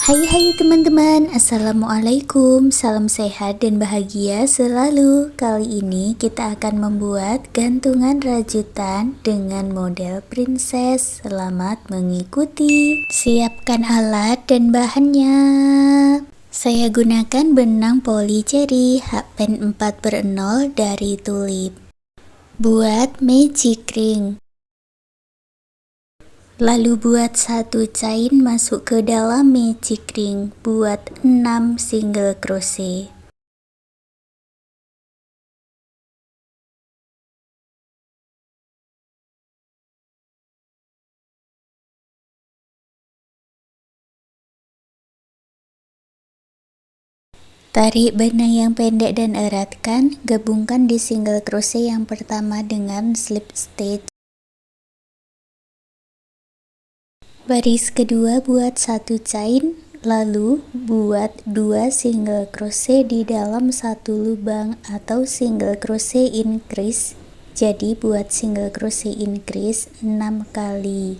Hai teman-teman, Assalamualaikum, salam sehat dan bahagia selalu. Kali ini kita akan membuat gantungan rajutan dengan model princess. Selamat mengikuti. Siapkan alat dan bahannya. Saya gunakan benang poli cherry Hakpen 4/0 dari Tulip. Buat magic ring. Lalu buat satu chain masuk ke dalam magic ring, buat 6 single crochet. Tarik benang yang pendek dan eratkan, gabungkan di single crochet yang pertama dengan slip stitch. Baris kedua buat satu chain, lalu buat 2 single crochet di dalam satu lubang atau single crochet increase. Jadi buat single crochet increase 6 kali.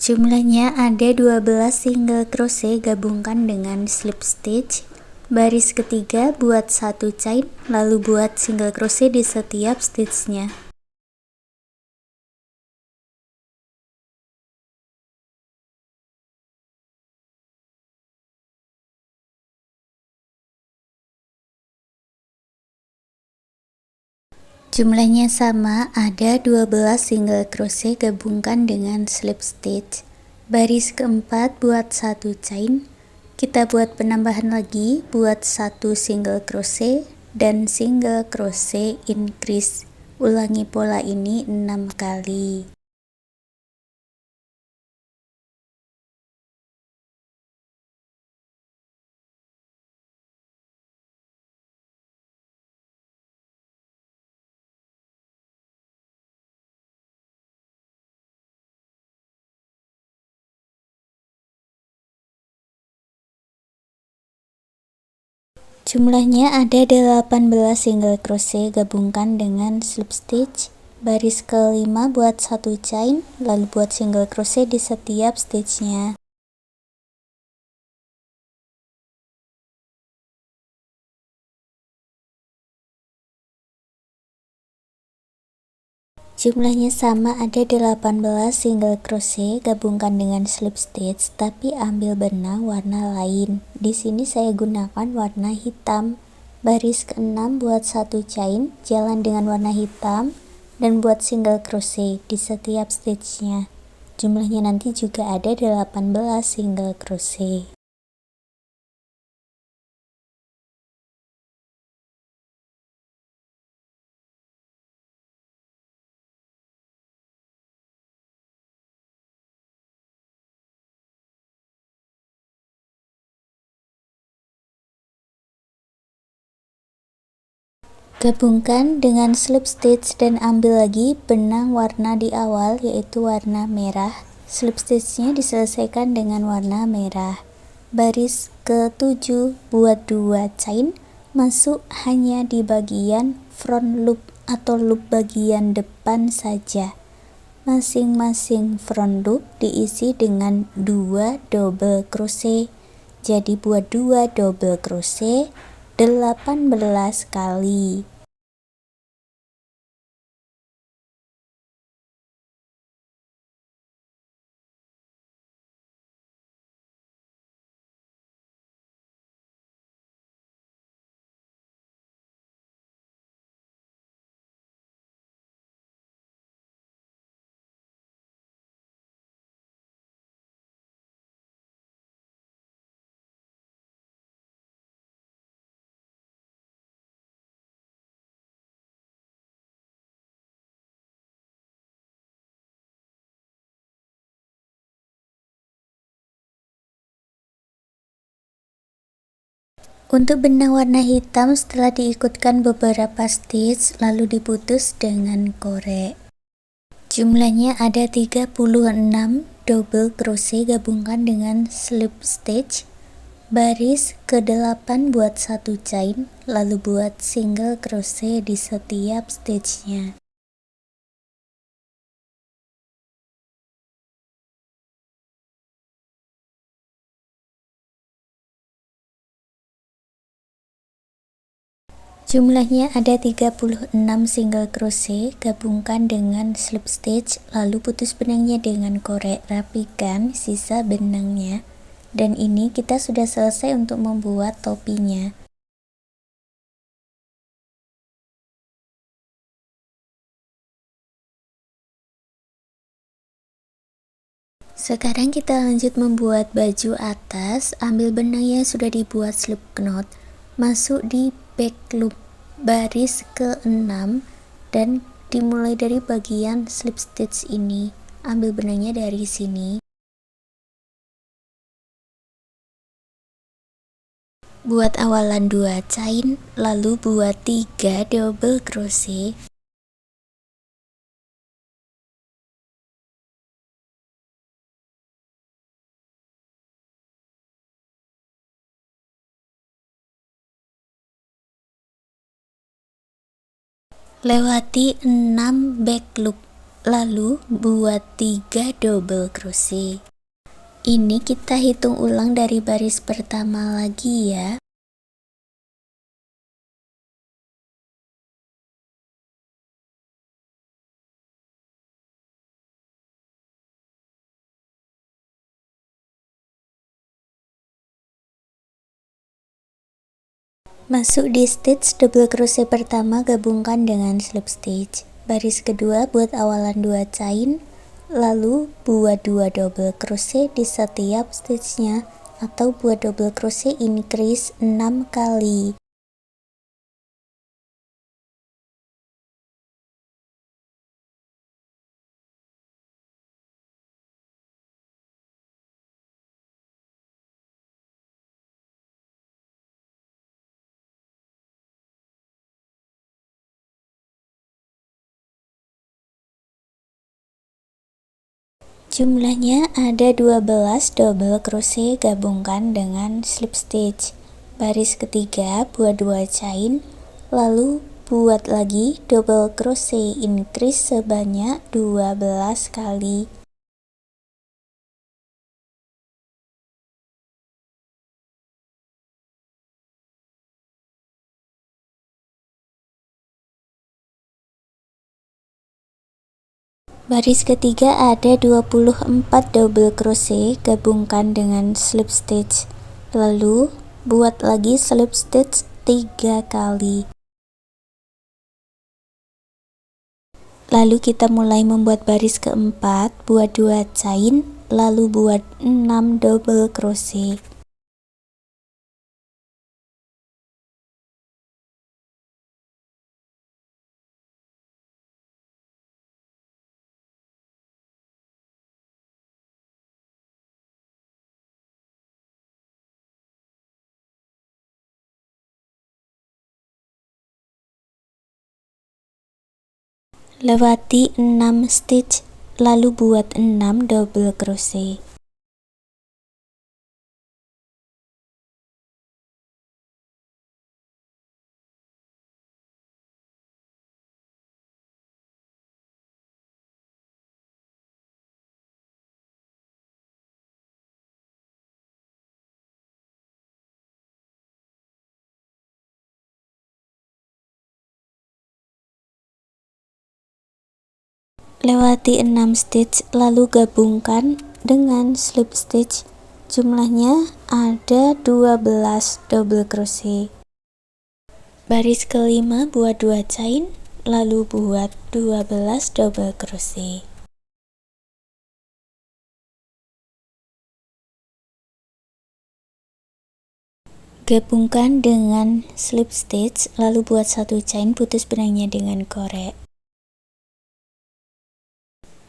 Jumlahnya ada 12 single crochet, gabungkan dengan slip stitch. Baris ketiga buat satu chain, lalu buat single crochet di setiap stitchnya. Jumlahnya sama, ada 12 single crochet, gabungkan dengan slip stitch. Baris keempat buat satu chain, kita buat penambahan lagi, buat satu single crochet dan single crochet increase. Ulangi pola ini 6 kali. Jumlahnya ada 18 single crochet, gabungkan dengan slip stitch. Baris kelima buat satu chain, lalu buat single crochet di setiap stitchnya. Jumlahnya sama, ada 18 single crochet, gabungkan dengan slip stitch, tapi ambil benang warna lain. Di sini saya gunakan warna hitam. Baris ke-6 buat satu chain, jalan dengan warna hitam dan buat single crochet di setiap stitchnya. Jumlahnya nanti juga ada 18 single crochet. Gabungkan dengan slip stitch dan ambil lagi benang warna di awal, yaitu warna merah. Slip stitchnya diselesaikan dengan warna merah. Baris ke-7 buat 2 chain, masuk hanya di bagian front loop atau loop bagian depan saja. Masing-masing front loop diisi dengan 2 double crochet. Jadi buat 2 double crochet 18 kali. Untuk benang warna hitam, setelah diikutkan beberapa stitch lalu diputus dengan korek. Jumlahnya ada 36 double crochet, gabungkan dengan slip stitch. Baris ke-8 buat 1 chain, lalu buat single crochet di setiap stitchnya. Jumlahnya ada 36 single crochet, gabungkan dengan slip stitch, lalu putus benangnya dengan korek, rapikan sisa benangnya. Dan ini kita sudah selesai untuk membuat topinya. Sekarang kita lanjut membuat baju atas. Ambil benang yang sudah dibuat slip knot, masuk di back loop baris ke-6 dan dimulai dari bagian slip stitch ini. Ambil benangnya dari sini. Buat awalan 2 chain, lalu buat 3 double crochet. Lewati 6 back loop, lalu buat 3 double crochet. Ini kita hitung ulang dari baris pertama lagi ya. Masuk di stitch double crochet pertama, gabungkan dengan slip stitch. Baris kedua buat awalan 2 chain, lalu buat 2 double crochet di setiap stitchnya, atau buat double crochet increase 6 kali. Jumlahnya ada 12 double crochet, gabungkan dengan slip stitch. Baris ketiga buat 2 chain, lalu buat lagi double crochet increase sebanyak 12 kali. Baris ketiga ada 24 double crochet, gabungkan dengan slip stitch, lalu buat lagi slip stitch 3 kali. Lalu kita mulai membuat baris keempat, buat 2 chain, lalu buat 6 double crochet. Lewati 6 stitch, lalu buat 6 double crochet. Lewati 6 stitch, lalu gabungkan dengan slip stitch. Jumlahnya ada 12 double crochet. Baris kelima buat 2 chain, lalu buat 12 double crochet. Gabungkan dengan slip stitch, lalu buat 1 chain, putus benangnya dengan korek.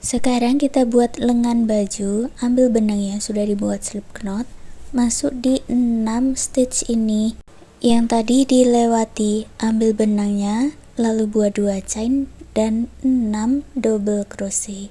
Sekarang kita buat lengan baju. Ambil benang yang sudah dibuat slip knot, masuk di 6 stitch ini. Yang tadi dilewati, ambil benangnya, lalu buat 2 chain dan 6 double crochet.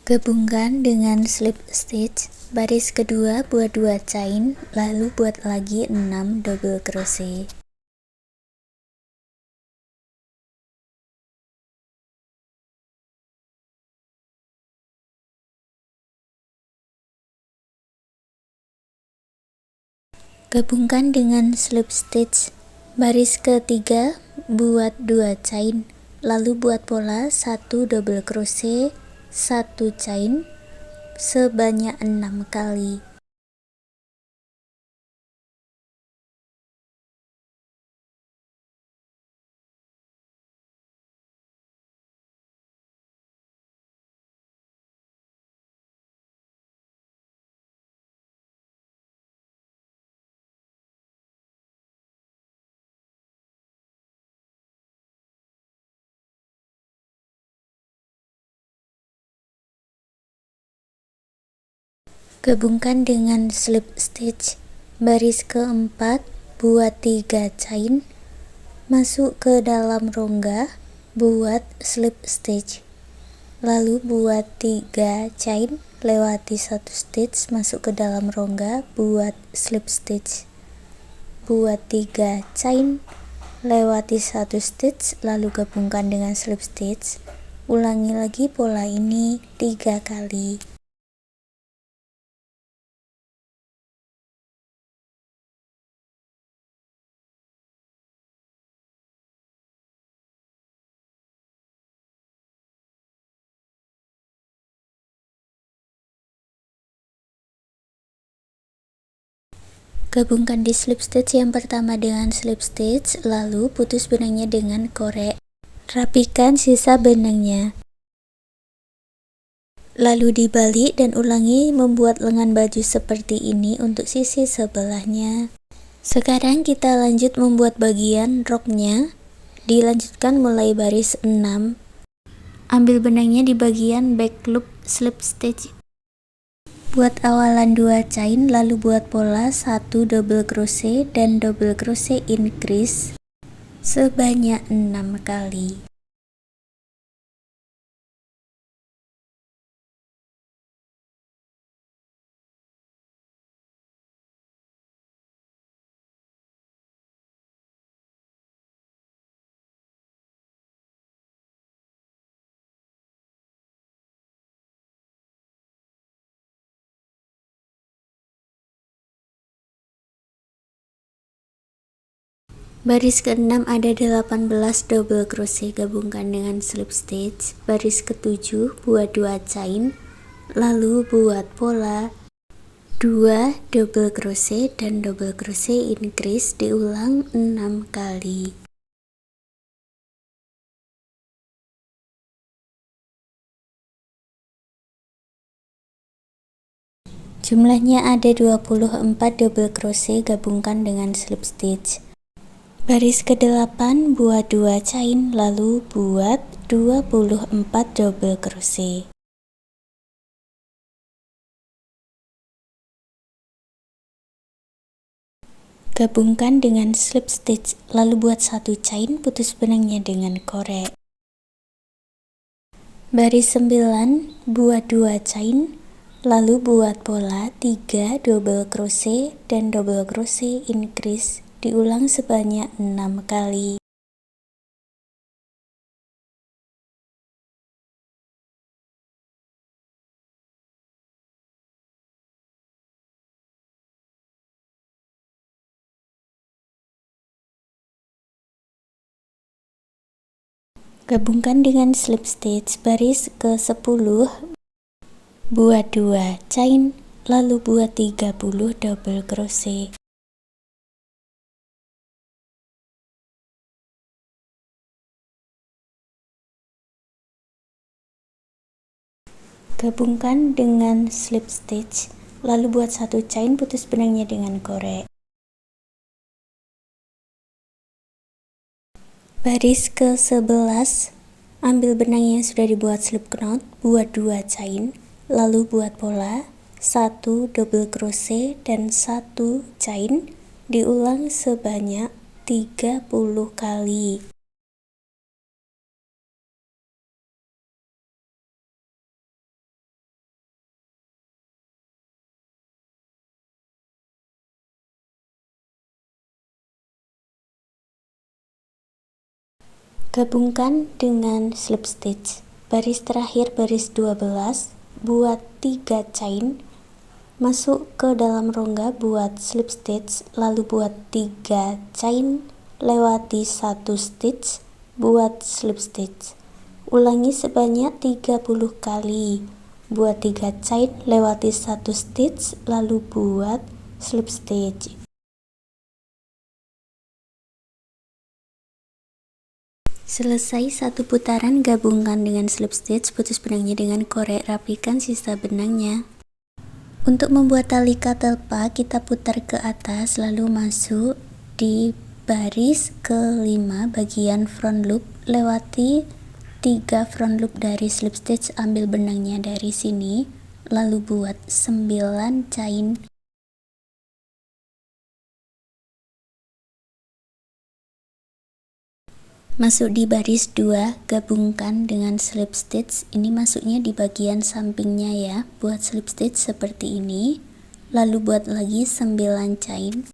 Gabungkan dengan slip stitch, baris kedua buat 2 chain, lalu buat lagi 6 double crochet. Gabungkan dengan slip stitch, baris ketiga buat 2 chain, lalu buat pola 1 double crochet, 1 chain sebanyak 6 kali. Gabungkan dengan slip stitch, baris keempat buat 3 chain, masuk ke dalam rongga, buat slip stitch, lalu buat 3 chain, lewati 1 stitch, masuk ke dalam rongga, buat slip stitch, buat 3 chain, lewati 1 stitch, lalu gabungkan dengan slip stitch. Ulangi lagi pola ini 3 kali. Gabungkan di slip stitch yang pertama dengan slip stitch, lalu putus benangnya dengan korek. Rapikan sisa benangnya. Lalu dibalik dan ulangi membuat lengan baju seperti ini untuk sisi sebelahnya. Sekarang kita lanjut membuat bagian roknya. Dilanjutkan mulai baris 6. Ambil benangnya di bagian back loop slip stitch. Buat awalan 2 chain, lalu buat pola 1 double crochet dan double crochet increase sebanyak 6 kali. Baris ke-6 ada 18 double crochet, gabungkan dengan slip stitch. Baris ke-7 buat 2 chain, lalu buat pola 2 double crochet dan double crochet increase, diulang 6 kali. Jumlahnya ada 24 double crochet, gabungkan dengan slip stitch. Baris ke-8 buat 2 chain, lalu buat 24 double crochet. Gabungkan dengan slip stitch, lalu buat 1 chain, putus benangnya dengan korek. Baris 9 buat 2 chain, lalu buat pola 3 double crochet dan double crochet increase, diulang sebanyak 6 kali. Gabungkan dengan slip stitch, baris ke-10 Buat 2 chain, lalu buat 30 double crochet. Gabungkan dengan slip stitch, lalu buat 1 chain, putus benangnya dengan korek. Baris ke-11, ambil benang yang sudah dibuat slip knot, buat 2 chain, lalu buat pola 1 double crochet dan 1 chain, diulang sebanyak 30 kali. Gabungkan dengan slip stitch. Baris terakhir baris 12, buat 3 chain, masuk ke dalam rongga, buat slip stitch, lalu buat 3 chain, lewati 1 stitch, buat slip stitch. Ulangi sebanyak 30 kali. Buat 3 chain, lewati 1 stitch, lalu buat slip stitch. Selesai 1 putaran, gabungkan dengan slip stitch, putus benangnya dengan korek, rapikan sisa benangnya. Untuk membuat tali katelpa, kita putar ke atas lalu masuk di baris ke-5 bagian front loop, lewati 3 front loop dari slip stitch, ambil benangnya dari sini, lalu buat 9 chain. Masuk di baris 2, gabungkan dengan slip stitch. Ini masuknya di bagian sampingnya ya. Buat slip stitch seperti ini, lalu buat lagi 9 chain.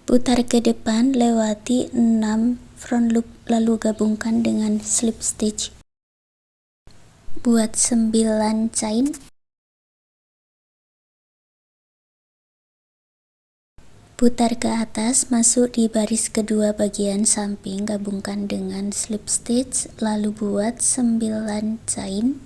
Putar ke depan, lewati 6 front loop, lalu gabungkan dengan slip stitch. Buat 9 chain. Putar ke atas, masuk di baris kedua bagian samping, gabungkan dengan slip stitch, lalu buat 9 chain.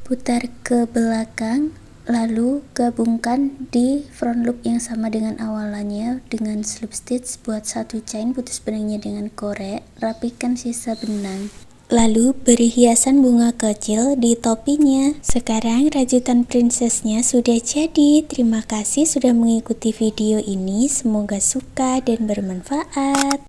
Putar ke belakang, lalu gabungkan di front loop yang sama dengan awalannya dengan slip stitch, buat 1 chain, putus benangnya dengan korek, rapikan sisa benang. Lalu beri hiasan bunga kecil di topinya. Sekarang rajutan princessnya sudah jadi. Terima kasih sudah mengikuti video ini, semoga suka dan bermanfaat.